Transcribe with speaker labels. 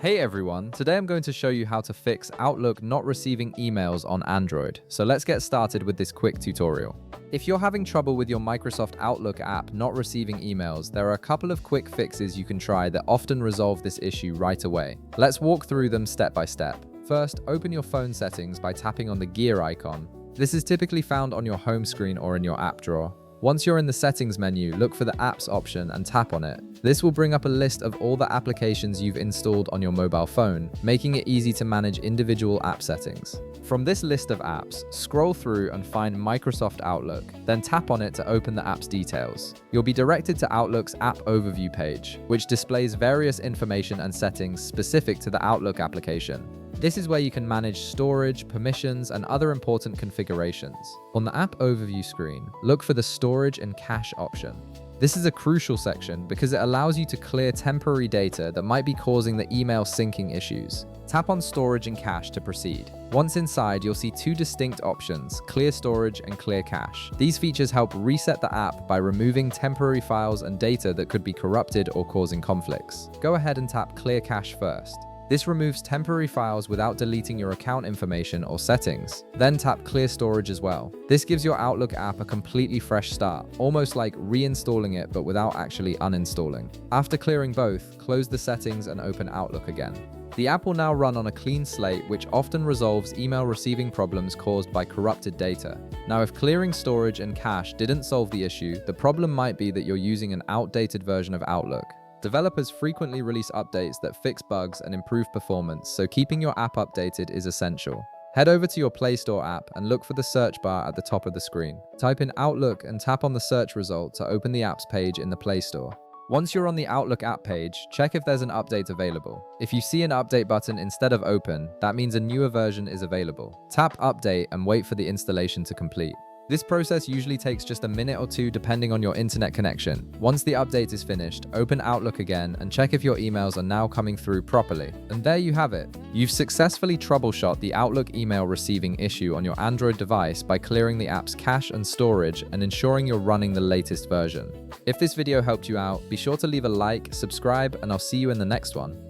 Speaker 1: Hey everyone, today I'm going to show you how to fix Outlook not receiving emails on Android. So let's get started with this quick tutorial. If you're having trouble with your Microsoft Outlook app not receiving emails, there are a couple of quick fixes you can try that often resolve this issue right away. Let's walk through them step by step. First, open your phone settings by tapping on the gear icon. This is typically found on your home screen or in your app drawer. Once you're in the settings menu, look for the apps option and tap on it. This will bring up a list of all the applications you've installed on your mobile phone, making it easy to manage individual app settings. From this list of apps, scroll through and find Microsoft Outlook, then tap on it to open the app's details. You'll be directed to Outlook's app overview page, which displays various information and settings specific to the Outlook application. This is where you can manage storage, permissions, and other important configurations. On the app overview screen, look for the storage and cache option. This is a crucial section because it allows you to clear temporary data that might be causing the email syncing issues. Tap on storage and cache to proceed. Once inside, you'll see two distinct options, clear storage and clear cache. These features help reset the app by removing temporary files and data that could be corrupted or causing conflicts. Go ahead and tap clear cache first. This removes temporary files without deleting your account information or settings. Then tap Clear Storage as well. This gives your Outlook app a completely fresh start, almost like reinstalling it but without actually uninstalling. After clearing both, close the settings and open Outlook again. The app will now run on a clean slate, which often resolves email receiving problems caused by corrupted data. Now, if clearing storage and cache didn't solve the issue, the problem might be that you're using an outdated version of Outlook. Developers frequently release updates that fix bugs and improve performance, so keeping your app updated is essential. Head over to your Play Store app and look for the search bar at the top of the screen. Type in Outlook and tap on the search result to open the app's page in the Play Store. Once you're on the Outlook app page, check if there's an update available. If you see an update button instead of open, that means a newer version is available. Tap Update and wait for the installation to complete. This process usually takes just a minute or two depending on your internet connection. Once the update is finished, open Outlook again and check if your emails are now coming through properly. And there you have it. You've successfully troubleshot the Outlook email receiving issue on your Android device by clearing the app's cache and storage and ensuring you're running the latest version. If this video helped you out, be sure to leave a like, subscribe, and I'll see you in the next one.